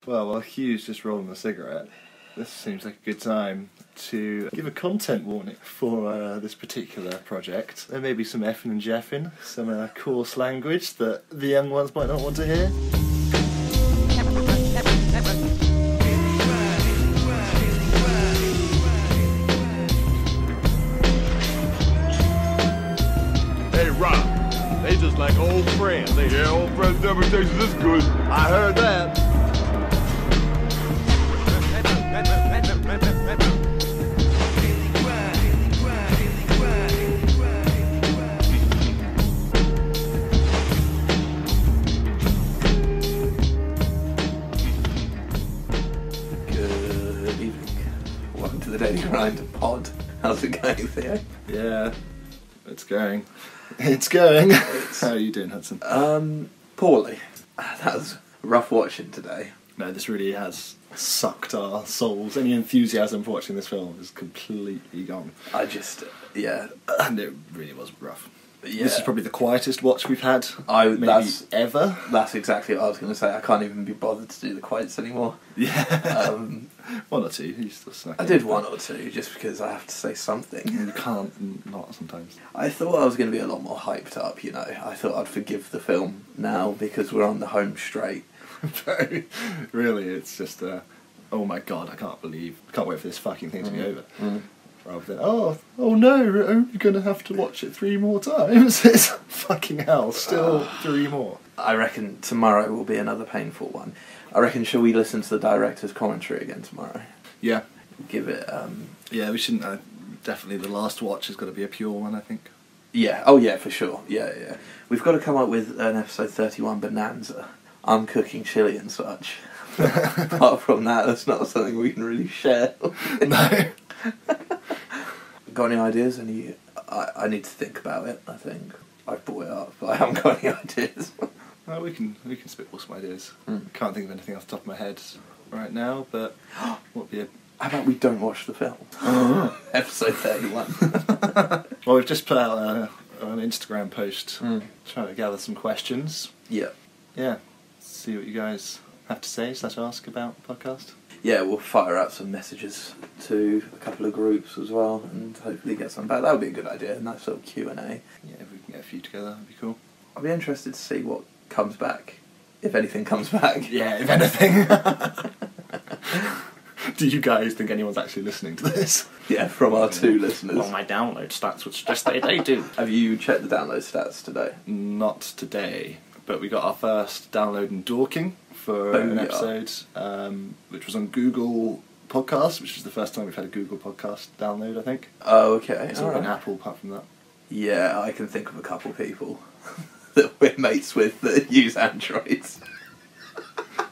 Well, while Hugh's just rolling a cigarette, this seems like a good time to give a content warning for this particular project. There may be some effing and jeffing, some coarse language that the young ones might not want to hear. Hey, Rob, they just like old friends. Yeah, old friends never taste this good. I heard that. Good evening. Welcome to the Daily Grind pod. How's it going, Theo? Yeah, it's going. It's going. How are you doing, Hudson? Poorly. That was rough watching today. No, this really has sucked our souls. Any enthusiasm for watching this film is completely gone. And it really was rough. Yeah. This is probably the quietest watch we've had, ever. That's exactly what I was going to say. I can't even be bothered to do the quiets anymore. Yeah. One or two. You still snuck I in. did one or two just because I have to say something. You can't not sometimes. I thought I was going to be a lot more hyped up, you know. I thought I'd forgive the film now because we're on the home straight. Really, it's just, oh my god, I can't wait for this fucking thing to be over. Rather than, oh no, we're only going to have to watch it 3 more times. It's fucking hell, still 3 more. I reckon tomorrow will be another painful one. I reckon, shall we listen to the director's commentary again tomorrow? Yeah. Give it, Yeah, we shouldn't, definitely the last watch has got to be a pure one, I think. Yeah, oh yeah, for sure, yeah. We've got to come up with an episode 31 bonanza. I'm cooking chili and such. Apart from that, that's not something we can really share. No. Got any ideas? I need to think about it, I think. I've brought it up, but I haven't got any ideas. Well, we can spitball some ideas. Can't think of anything off the top of my head right now, but what would be a... How about we don't watch the film? Episode 31. Well, we've just put out an Instagram post trying to gather some questions. Yeah. Yeah. See what you guys have to say / ask about the podcast. Yeah, we'll fire out some messages to a couple of groups as well and hopefully get some back. That would be a good idea, a nice little Q&A. Yeah, if we can get a few together, that'd be cool. I'll be interested to see what comes back, if anything comes back. Yeah, if anything. Do you guys think anyone's actually listening to this? Yeah, from our 2 listeners. Well, my download stats would suggest they do. Have you checked the download stats today? Not today, but we got our first download in Dorking for an episode, which was on Google Podcasts, which is the first time we've had a Google Podcast download, I think. Oh, okay. It's all been Apple apart from that. Yeah, I can think of a couple people that we're mates with that use Androids.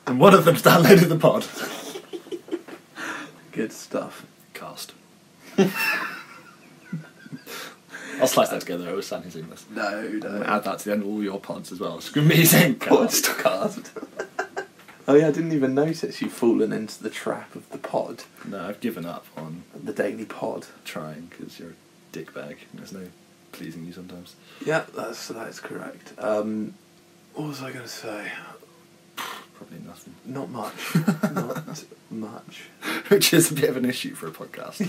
And one of them's downloaded the pod. Good stuff. Cast. I'll slice that together. It was sounding seamless. No. Add that to the end of all your pods as well. It's amazing. Podcast. Oh yeah, I didn't even notice you've fallen into the trap of the pod. No, I've given up on the daily pod. Trying, because you're a dickbag. There's no pleasing you sometimes. Yeah, that's correct. What was I going to say? Probably nothing. Not much. Not much. Which is a bit of an issue for a podcast.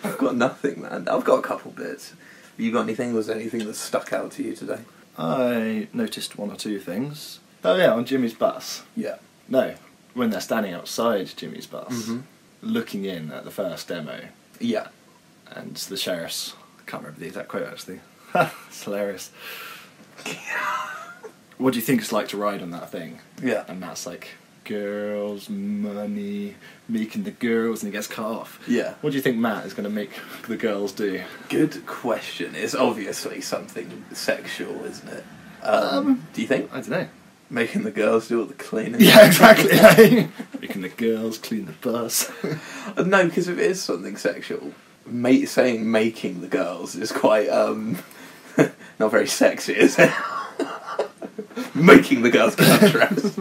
I've got nothing, man. I've got a couple bits. Have you got anything? Was there anything that stuck out to you today? I noticed 1 or 2 things. Oh yeah, on Jimmy's bus. Yeah. No, when they're standing outside Jimmy's bus, looking in at the first demo. Yeah. And the sheriff's... I can't remember the exact quote, actually. It's hilarious. What do you think it's like to ride on that thing? Yeah. And Matt's like, girls, money, making the girls, and he gets cut off. Yeah. What do you think Matt is going to make the girls do? Good question. It's obviously something sexual, isn't it? Do you think? I don't know. Making the girls do all the cleaning. Yeah, exactly. Making the girls clean the bus. No, because if it is something sexual, saying making the girls is quite, not very sexy, is it? Making the girls get undressed.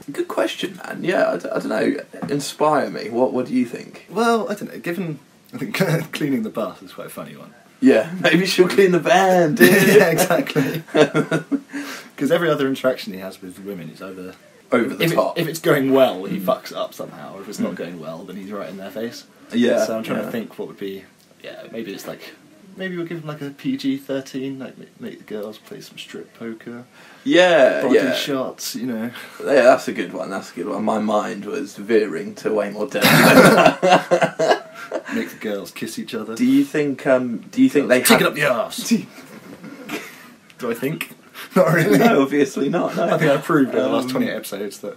Good question, man. Yeah, I don't know. Inspire me. What do you think? Well, I don't know. I think cleaning the bus is quite a funny one. Yeah, maybe she'll clean the van, dude. Yeah, exactly. Because every other interaction he has with women is either over the top. If it's going well, he fucks it up somehow. If it's not going well, then he's right in their face. Yeah. So I'm trying to think what would be. Yeah, maybe it's like. Maybe we'll give him like a PG-13, like make the girls play some strip poker. Yeah, body yeah. shots, you know. Yeah, that's a good one. That's a good one. My mind was veering to way more depth than that. Make the girls kiss each other. Do you think? Do you think they Take had... it up the arse? Do I think? Not really. No, obviously not. No. I think I proved in the last 28 episodes that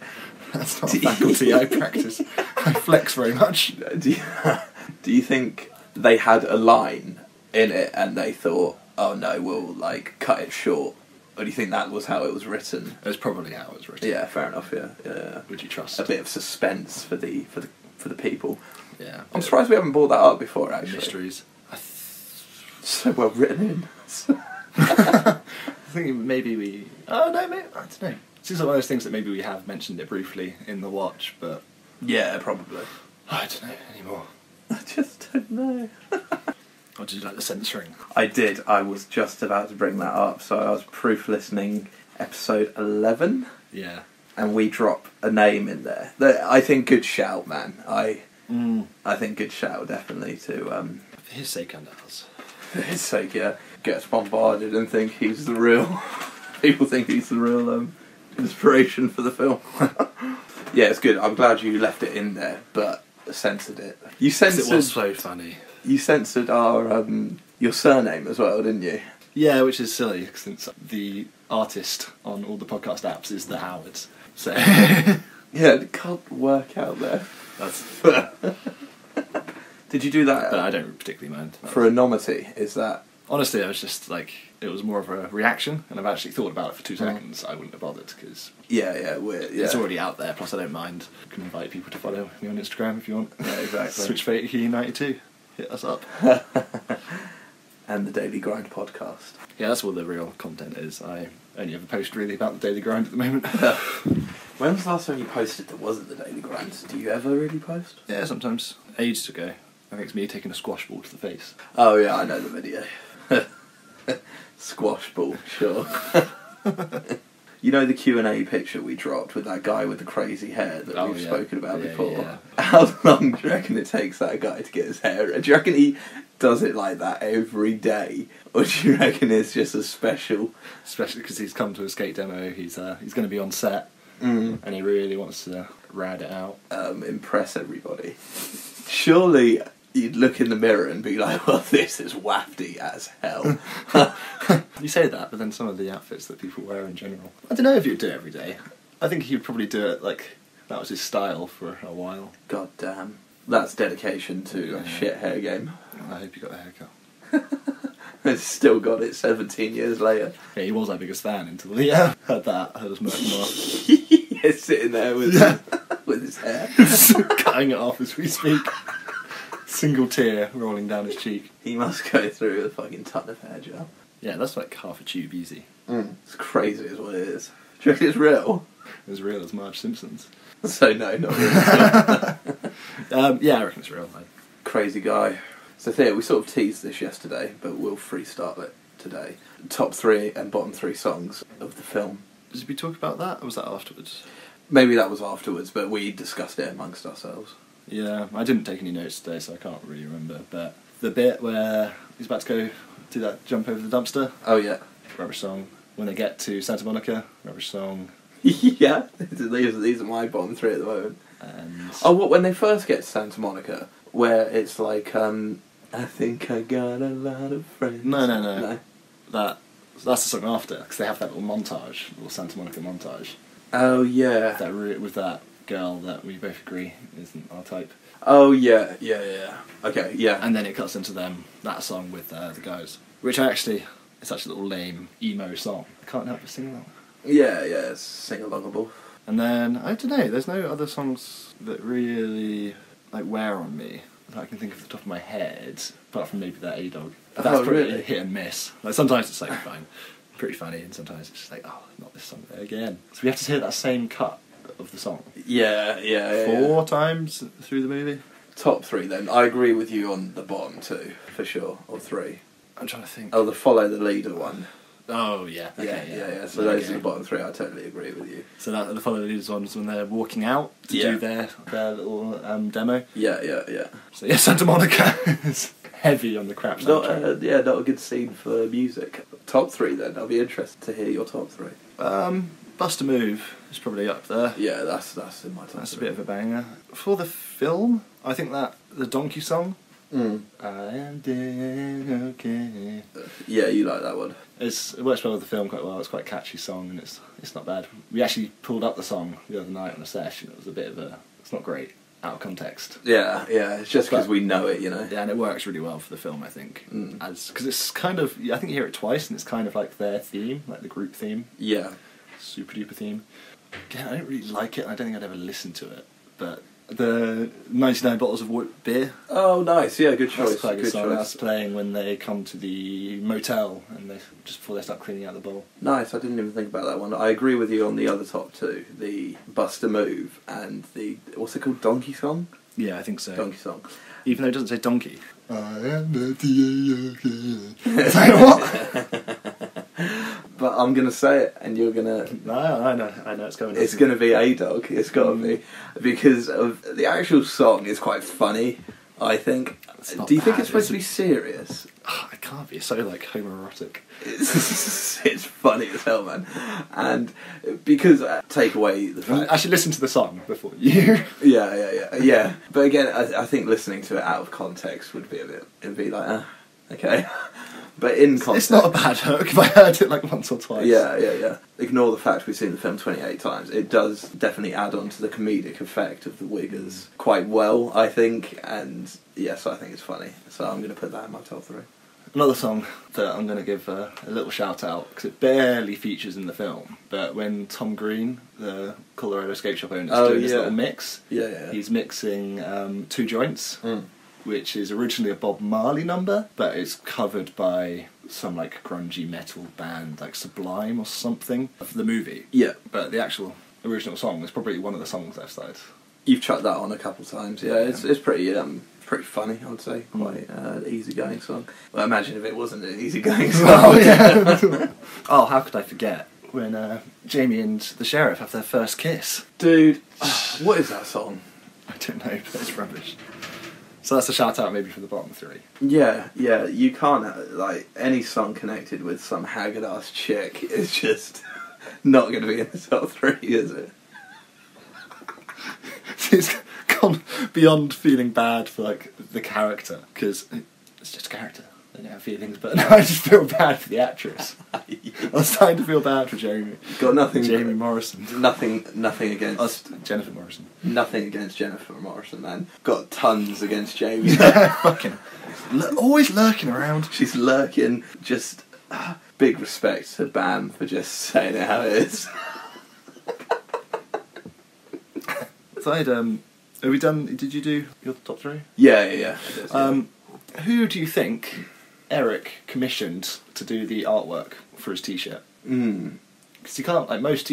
that's not a faculty I practice. I flex very much. Do you think they had a line in it and they thought, oh no, we'll like cut it short? Or do you think that was how it was written? That's probably how it was written. Yeah, fair enough. Yeah. Would you trust? A bit of suspense for the people. Yeah. I'm surprised we haven't brought that up before. Actually, Mysteries. So well written in. I think maybe we. Oh no, maybe, I don't know. It seems like one of those things that maybe we have mentioned it briefly in the watch, but Yeah, probably. I don't know anymore. I just don't know. Or did you like the censoring? I did. I was just about to bring that up. So I was proof listening episode 11, Yeah. and we drop a name in there. I think good shout, man. I think good shout, definitely, to For his sake and ours. for his sake, yeah. Gets bombarded and think he's the real... People think he's the real inspiration for the film. Yeah, it's good. I'm glad you left it in there, but censored it. You 'Cause censored... it was so funny. You censored our your surname as well, didn't you? Yeah, which is silly, since the artist on all the podcast apps is the Howards. So... Yeah, it can't work out there. That's... Did you do that But I don't particularly mind. for enormity? Is that... Honestly, I was just like, it was more of a reaction, and I've actually thought about it for 2 seconds. I wouldn't have bothered, because Yeah, weird. Yeah. it's already out there, plus I don't mind. You can invite people to follow me on Instagram if you want. Yeah, exactly. Switchfake92. Hit us up. And the Daily Grind podcast. Yeah, that's what the real content is. I only ever post really about the Daily Grind at the moment. When was the last time you posted that wasn't the Daily Grind? Do you ever really post? Yeah, sometimes. Ages ago. I think it's me taking a squash ball to the face. Oh yeah, I know the video. Squash ball, sure. You know the Q&A picture we dropped with that guy with the crazy hair that we've spoken about before? Yeah. How long do you reckon it takes that guy to get his hair red? Do you reckon he does it like that every day? Or do you reckon it's just a special... Especially because he's come to a skate demo, he's going to be on set, and he really wants to rad it out. Impress everybody. Surely you'd look in the mirror and be like, well, this is wafty as hell. You say that, but then some of the outfits that people wear in general. I don't know if you'd do it every day. I think he'd probably do it like that was his style for a while. God damn. That's dedication to a shit hair game. I hope you got a haircut. It's still got it 17 years later. Yeah, he was our biggest fan until he heard us murk him off. Yeah, sitting there with, with his hair. Cutting it off as we speak. Single tear rolling down his cheek. He must go through a fucking ton of hair gel. Yeah, that's like half a tube easy. It's crazy is what it is. Do you reckon it's real? As real as Marge Simpson's. So no, not really. Yeah, I reckon it's real. Like. Crazy guy. So Theo, we sort of teased this yesterday, but we'll freestyle it today. Top 3 and bottom 3 songs of the film. Did we talk about that, or was that afterwards? Maybe that was afterwards, but we discussed it amongst ourselves. Yeah, I didn't take any notes today, so I can't really remember. But the bit where he's about to go do that jump over the dumpster, Oh yeah. rubbish song. When they get to Santa Monica, rubbish song. Yeah, these are my bottom 3 at the moment. And Oh, what, when they first get to Santa Monica, where it's like, I think I got a lot of friends. No. That's the song after, because they have that little montage, little Santa Monica montage. Oh, yeah. With that girl that we both agree isn't our type. Oh, yeah. Okay, yeah. And then it cuts into that song with the guys. Which it's actually a little lame emo song. I can't help but sing that one. Yeah, it's sing-alongable. And then, I don't know, there's no other songs that really, like, wear on me that I can think of off the top of my head, apart from maybe that A-Dog. But that's pretty really? hit and miss. Like, sometimes it's, like, fine, pretty funny, and sometimes it's just like, oh, not this song again. So we have to hear that same cut of the song. Yeah. 4 times through the movie. Top 3 then. I agree with you on the bottom 2, for sure. Or 3. I'm trying to think. Oh, the follow the leader one. Oh yeah. Okay, yeah. So those are the bottom three. I totally agree with you. So that the follow the leaders ones when they're walking out to do their little demo. Yeah. So yeah, Santa Monica is heavy on the crap soundtrack. Not a good scene for music. Top three then. I'll be interested to hear your top three. Bust a Move is probably up there. Yeah, that's in my top. That's three. a bit of a banger. For the film, I think that the Donkey song. I am doing okay. Yeah, you like that one. It works well with the film quite well. It's quite a catchy song and it's not bad. We actually pulled up the song the other night on a session. It was a bit of a... It's not great out of context. Yeah. It's just because we know it, you know. Yeah, and it works really well for the film, I think. Because it's kind of... I think you hear it twice and it's kind of like their theme, like the group theme. Yeah. Super duper theme. Again, I don't really like it. I don't think I'd ever listen to it. But the 99 bottles of beer. Oh, nice. Yeah, good choice. That's quite a good song. choice. That's playing when they come to the motel and they just before they start cleaning out the bowl. Nice. I didn't even think about that one. I agree with you on the other top two: the Bust a Move and the what's it called, Donkey Song. Yeah, I think so. Donkey Song. Even though it doesn't say donkey. I am the It's like, what? But I'm gonna say it, and you're gonna. No, I know it's going. It's gonna be A Dog. It's gotta be because of the actual song is quite funny. I think. Do you think it's supposed to be serious? It can't be. It's so like homoerotic. It's funny as hell, man. And because take away the fact. Actually, listen to the song before you. Yeah. But again, I think listening to it out of context would be a bit. It'd be like, okay. But in context, it's not a bad hook. If I heard it like once or twice. Yeah. Ignore the fact we've seen the film 28 times. It does definitely add on to the comedic effect of the Wiggers quite well, I think. And yes, I think it's funny. So I'm going to put that in my top three. Another song that I'm going to give a little shout out because it barely features in the film, but when Tom Green, the Colorado skate shop owner, is doing this little mix, he's mixing Two Joints, which is originally a Bob Marley number, but it's covered by some like grungy metal band like Sublime or something for the movie. Yeah. But the actual original song is probably one of the songs I've started. You've chucked that on a couple times, yeah. It's pretty funny, I would say. Quite easygoing song. Well, imagine if it wasn't an easygoing song. Oh yeah. Oh, how could I forget when Jamie and the sheriff have their first kiss? Dude, what is that song? I don't know, but it's rubbish. So that's a shout out maybe for the bottom three. Yeah, you can't, like, any song connected with some haggard ass chick is just not going to be in the top three, is it? It's gone beyond feeling bad for, like, the character, because it's just a character. They don't have feelings, but now I just feel bad for the actress. I'm starting to feel bad for Jamie. Got nothing. Jamie Morrison. Nothing against Jennifer Morrison. Nothing against Jennifer Morrison, man. Got tons against Jamie. Yeah, fucking. Always lurking around. She's lurking. Just big respect to Bam for just saying it how it is. So have we done? Did you do your top three? Yeah. I did, who do you think Eric commissioned to do the artwork for his T-shirt? Because you can't, like, most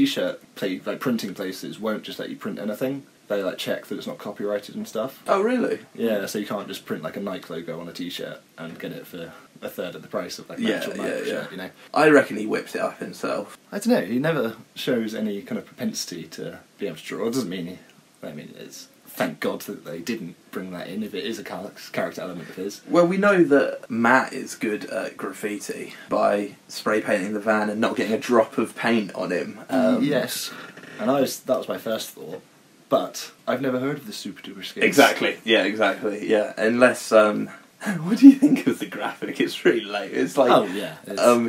printing places won't just let you print anything. They like check that it's not copyrighted and stuff. Oh really? Yeah, so you can't just print like a Nike logo on a T-shirt and get it for a third of the price of like an actual Nike shirt. You know. I reckon he whips it up himself. I don't know. He never shows any kind of propensity to be able to draw. It doesn't mean it's. Thank God that they didn't bring that in if it is a character element of his. Well, we know that Matt is good at graffiti by spray painting the van and not getting a drop of paint on him. Yes, and that was my first thought, but I've never heard of the Super Duper Skates. Exactly, yeah. Unless, what do you think of the graphic? It's really late. It's like,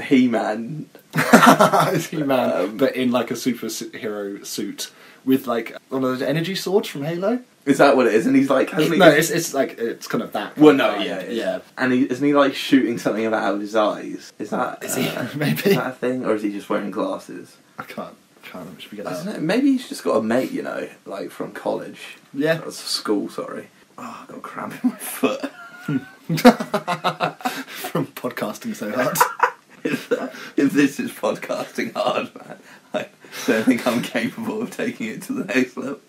He-Man. It's He-Man, but in like a superhero suit with like one of those energy swords from Halo. Is that what it is? And he's like... it's like, it's kind of that. Well, no, yeah. And isn't he like shooting something out of his eyes? Is that... Is he? Maybe. Is that a thing? Or is he just wearing glasses? I can't remember. Should we get I that? don't know. Maybe he's just got a mate, you know, like from college. Yeah. School, sorry. Oh, I've got a cramp in my foot. From podcasting so hard. If this is podcasting hard, man, I don't think I'm capable of taking it to the next level.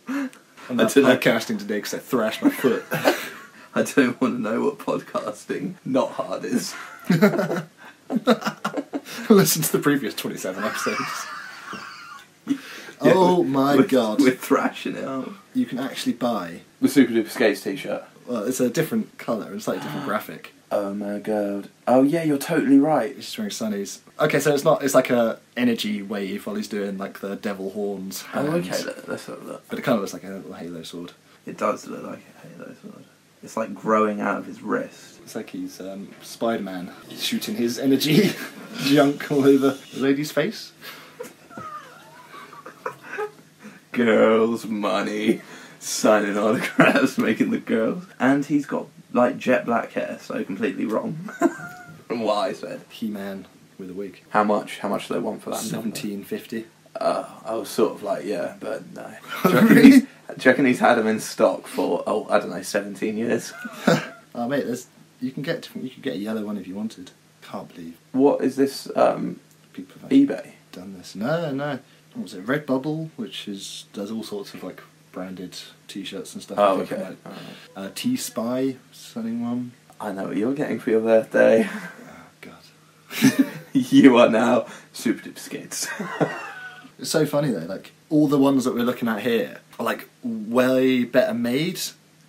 I'm not podcasting today because I thrashed my foot. I don't want to know what podcasting not hard is. Listen to the previous 27 episodes. Yeah, oh my god. We're thrashing it out. You can actually buy... The Super Duper Skates t-shirt. Well, it's a different colour and slightly different graphic. Oh my god. Oh yeah, you're totally right. He's just wearing sunnies. Okay, so it's like a energy wave while he's doing like the devil horns hands. Oh, okay, let's have a look. But it kind of looks like a little halo sword. It does look like a halo sword. It's like growing out of his wrist. It's like he's Spider-Man shooting his energy junk all over the lady's face. Girls, money, signing autographs, making the girls. And he's got like jet black hair, so completely wrong from what I said. He-Man with a wig. How much do they want for that? $17.50. I was sort of like, yeah, but no. Really? Do you reckon he's had them in stock for, I don't know, 17 years? Oh mate, you can get a yellow one if you wanted. Can't believe What is this, people have eBay? done this. No. What was it? Redbubble, which does all sorts of like branded T-shirts and stuff. Oh, I think, okay. like, T-Spy selling one. I know what you're getting for your birthday. Oh god. You are now Super Duper Skates. It's so funny though, like, all the ones that we're looking at here are, like, way better made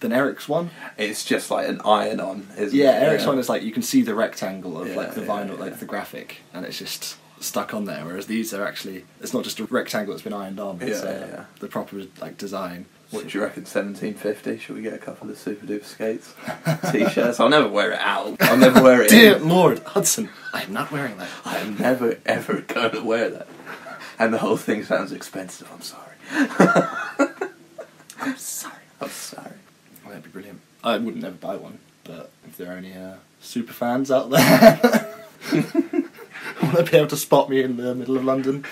than Eric's one. It's just like an iron-on, isn't it? Yeah, Eric's one is, like, you can see the rectangle of, Yeah, like, the vinyl, yeah. like, the graphic, and it's just stuck on there, whereas these are actually, it's not just a rectangle that's been ironed on, it's Yeah. the proper, like, design. What do you reckon, 17.50? Should we get a couple of Super Duper Skates t-shirts? I'll never wear it out. I'll never wear it Dear in. Lord, Hudson, I am not wearing that. I am never, ever going to wear that. And the whole thing sounds expensive, I'm sorry. I'm sorry. I'm sorry. Well, that'd be brilliant. I wouldn't never buy one, but if there are any super fans out there, will they be able to spot me in the middle of London?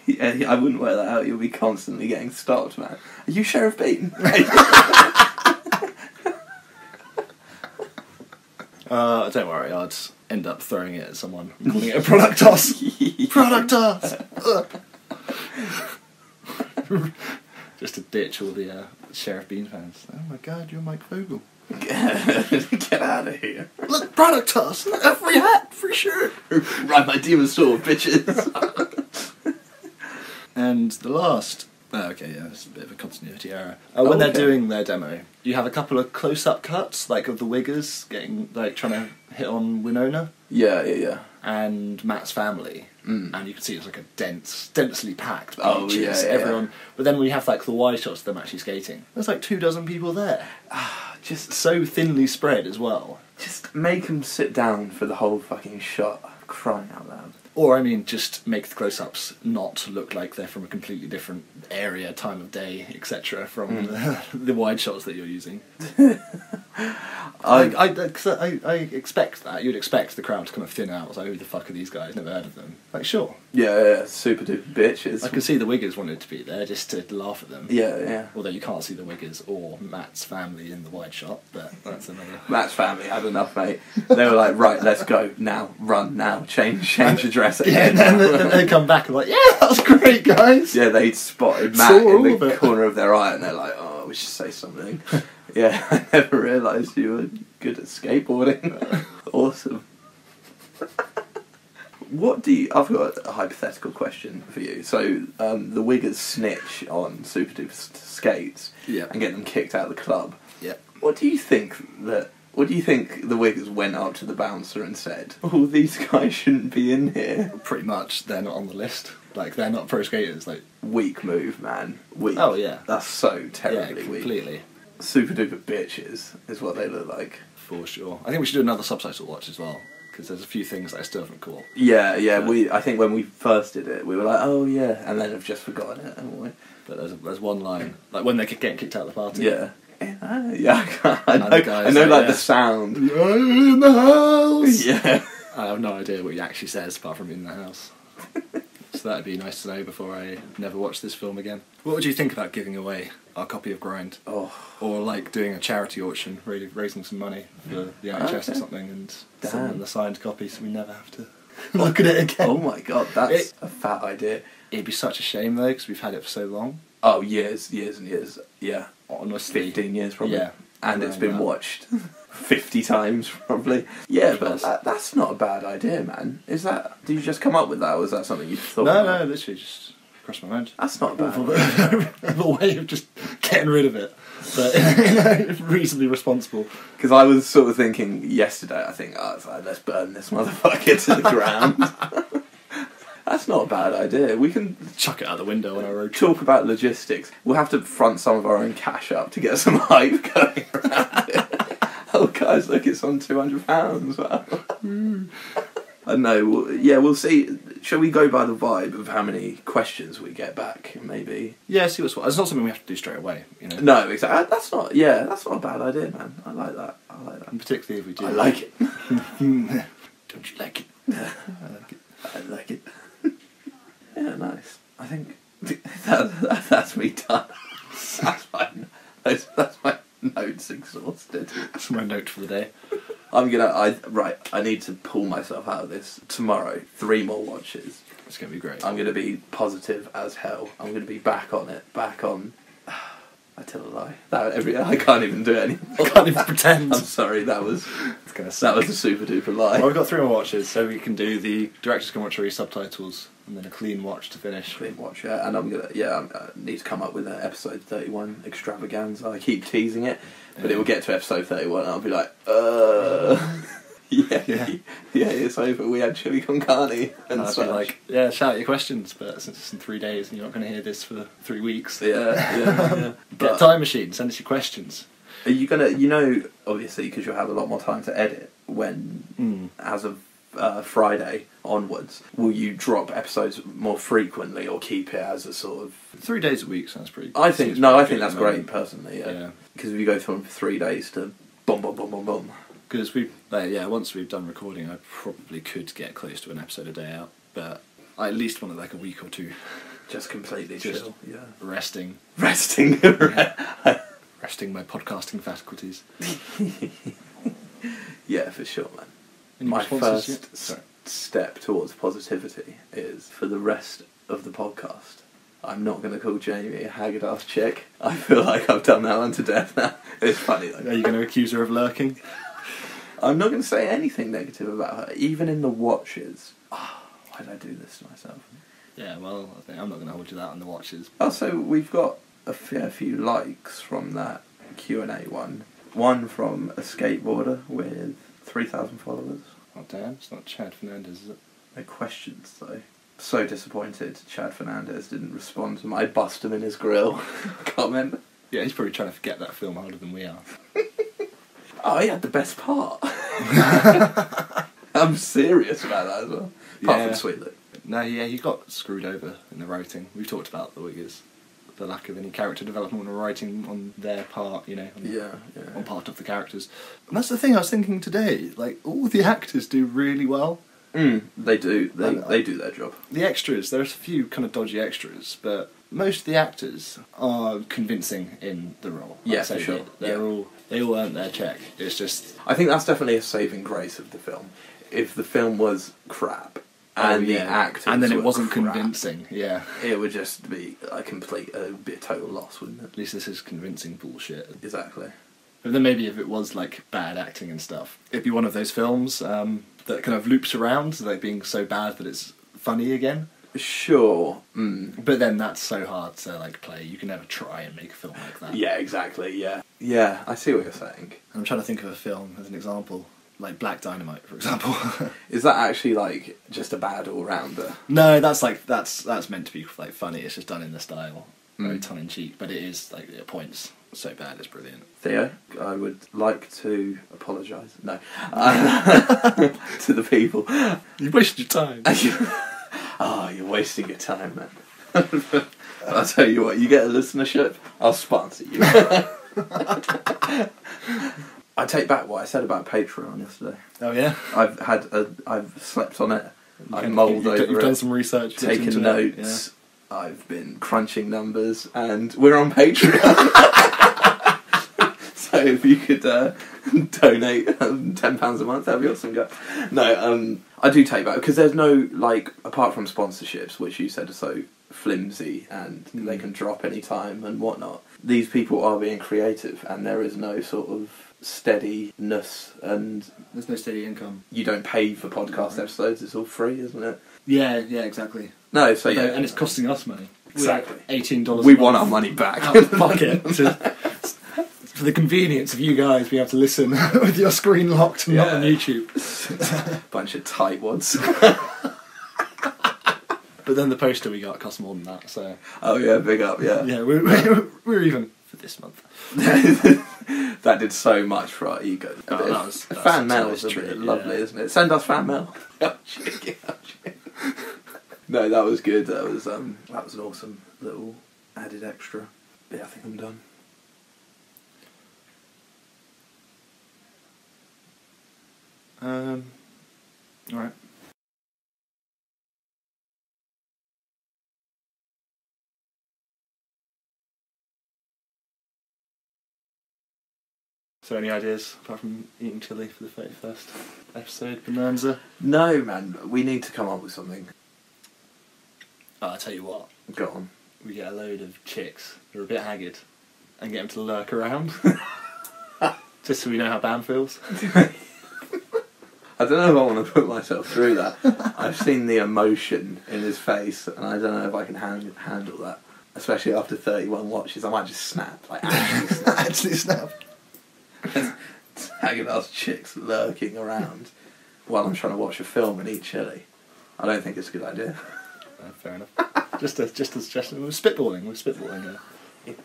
Yeah, I wouldn't wear that out. You'll be constantly getting stopped, man. Are you Sheriff Beaton? Don't worry, I'd end up throwing it at someone, calling it a product toss. Product toss! Just to ditch all the Sheriff Bean fans. Oh my god, you're Mike Vogel. Get out of here. Look, product toss! A free hat, free shirt! Ride my demon sword, bitches. And the last... Oh, okay, yeah, it's a bit of a continuity error. When they're doing their demo, you have a couple of close-up cuts, like of the Wiggers getting, like, trying to hit on Winona Yeah. and Matt's family, and you can see it's like a densely packed Oh, beaches, yeah. everyone. But then when you have like the wide shots of them actually skating, there's like 24 people there. Just So thinly spread as well. make them sit down for the whole fucking shot. Crying out loud. Or, I mean, just make the close-ups not look like they're from a completely different area, time of day, etc. from the wide shots that you're using. I expect that. You'd expect the crowd to kind of thin out. It's like, who the fuck are these guys? Never heard of them. Like, sure. Yeah, super duper bitches. I can see the Wiggers wanted to be there just to laugh at them. Yeah. Although you can't see the Wiggers or Matt's family in the wide shot, but that's another... Matt's family had enough, mate. They were like, right, let's go now, run now, change address Yeah, again. and then they come back and like, yeah, that was great, guys. Yeah, they'd spotted Saw Matt in all of the it. corner of their eye, and they're like, "Oh, we should say something." Yeah, I never realised you were good at skateboarding. Awesome. I've got a hypothetical question for you. So, the Wiggers snitch on Super Duper Skates Yeah. and get them kicked out of the club. Yeah. What do you think the Wiggers went up to the bouncer and said, "Oh, these guys shouldn't be in here"? Pretty much, they're not on the list. Like, they're not pro skaters. Like, Weak move, man. Weak. oh yeah, That's so yeah, terribly weak. completely, Super duper bitches is what they look like. for sure. I think we should do another subtitle watch as well, because there's a few things that I still haven't caught. Yeah. I think when we first did it, we were like, "Oh yeah," and then have just forgotten it, haven't we? But there's one line, like when they're getting kicked out of the party. Yeah. Yeah, I And know, the guys like, like yeah. the sound. You're in the house. Yeah. I have no idea what he actually says apart from in the house. So that'd be nice to know before I never watch this film again. What would you think about giving away our copy of Grind? Oh, Or like doing a charity auction, really raising some money for the NHS or Okay. something and Damn. sending the signed copy so we never have to look at it again. oh my god, that's a fat idea. It'd be such a shame though, because we've had it for so long. Oh, years and years. Yeah, Honestly. 15 years probably. Yeah. And it's Around been that. watched 50 times probably. Yeah, but that's not a bad idea, man. Is that? Did you just come up with that, or was that something you thought? No, literally just crossed my mind. That's not a bad. A way of just getting rid of it, but in a reasonably responsible. Because I was sort of thinking yesterday. I think, it's like, let's burn this motherfucker to the ground. That's not a bad idea. We can Chuck it out the window on our road trip. talk about logistics. We'll have to front some of our own cash up to get some hype going around it. Oh, guys, look, it's on £200. Wow. I don't know. We'll see. Shall we go by the vibe of how many questions we get back, maybe? Yeah, see what's what. It's not something we have to do straight away, you know. No, exactly. That's not a bad idea, man. I like that. And particularly if we do. I like it. Don't you like it? I like it. I like it. Yeah, nice. I think that's me done. That's my notes exhausted. That's my note for the day. I need to pull myself out of this tomorrow. 3 more watches. It's going to be great. I'm going to be positive as hell. I'm going to be back on it. I tell a lie. I can't even do it anymore. I can't even pretend. I'm sorry, that was a super duper lie. Well, we've got 3 more watches, so we can do the director's commentary, subtitles, and then a clean watch to finish. Clean watch, yeah. And I need to come up with an episode 31 extravaganza. I keep teasing it, but it will get to episode 31 and I'll be like, yeah, it's over. We had chili con carne. And I'll be like, yeah, shout out your questions, but since it's in 3 days and you're not going to hear this for 3 weeks. Yeah. Get a time machine, send us your questions. Are you going to, obviously, because you'll have a lot more time to edit when, as of Friday onwards, will you drop episodes more frequently or keep it as a sort of... 3 days a week sounds pretty good. I think that's great, personally, yeah. Because if you go from 3 days to boom. Because once we've done recording, I probably could get close to an episode a day out, but I at least wanted like a week or two. Just completely chill, yeah. Resting. Resting my podcasting faculties. Yeah, for sure, man. Any My responses first step towards positivity is, for the rest of the podcast, I'm not going to call Jamie a haggard-ass chick. I feel like I've done that one to death now. It's funny, though. Are you going to accuse her of lurking? I'm not going to say anything negative about her, even in the watches. Oh, why did I do this to myself? Yeah, well, I think I'm not going to hold you that on the watches. Also, we've got a fair few likes from that Q&A one. One from a skateboarder with 3,000 followers. Oh damn, it's not Chad Fernandez, is it? No questions, though. So disappointed Chad Fernandez didn't respond to my bust him in his grill comment. Yeah, he's probably trying to forget that film harder than we are. Oh, he had the best part. I'm serious about that as well. Apart from Sweet Luke. No, yeah, he got screwed over in the writing. We've talked about the Wiggers. The lack of any character development or writing on their part, you know. On part of the characters. And that's the thing I was thinking today. Like, all the actors do really well. They do. They do their job. The extras, there's a few kind of dodgy extras, but most of the actors are convincing in the role. Yeah, for sure. They all earned their check. It's just... I think that's definitely a saving grace of the film. If the film was crap, and the actors and then it wasn't crap, convincing, it would just be a total loss, wouldn't it? At least this is convincing bullshit. Exactly. But then maybe if it was like bad acting and stuff, it'd be one of those films that kind of loops around, like being so bad that it's funny again. Sure. But then that's so hard to like play. You can never try and make a film like that. Yeah, exactly. Yeah, I see what you're saying. I'm trying to think of a film as an example. Like Black Dynamite, for example. Is that actually like just a bad all-rounder? No, that's meant to be like funny. It's just done in the style, very tongue-in-cheek. But it is like at points so bad it's brilliant. Theo, I would like to apologise. No, to the people. You wasted your time. Oh, you're wasting your time, man. I'll tell you what. You get a listenership, I'll sponsor you. I take back what I said about Patreon yesterday. Oh yeah? I've slept on it. I've mulled over it. You've done some research. Taken notes. Yeah. I've been crunching numbers, and we're on Patreon. So if you could donate £10 a month, that'd be awesome. Go. No, I do take back because there's no apart from sponsorships, which you said are so flimsy and they can drop any time and whatnot. These people are being creative, and there is no sort of steadiness, and There's no steady income. you don't pay for podcast episodes. It's all free, isn't it? Yeah, exactly. No, so yeah, And it's costing us money. exactly. $18. We want our money back. out of pocket for the convenience of you guys being able to listen with your screen locked and not on YouTube. Bunch of tightwads. But then the poster we got cost more than that, so Oh yeah, big up, yeah. yeah, we're even for this month. That did so much for our ego. Oh, that's Fan mail is true, lovely, yeah. isn't it? Send us fan mail. No, that was good. That was an awesome little added extra. Yeah, I think I'm done. All right. So any ideas apart from eating chili for the 31st episode, Bonanza? No, man, we need to come up with something. Oh, I'll tell you what. Go on. We get a load of chicks who are a bit haggard and get them to lurk around. Just so we know how Bam feels. I don't know if I want to put myself through that. I've seen the emotion in his face, and I don't know if I can handle that. Especially after 31 watches, I might just snap. Like, actually snap. Actually snap. Haggard ass chicks lurking around while I'm trying to watch a film and eat chili. I don't think it's a good idea. Fair enough. Just a suggestion. We're spitballing here.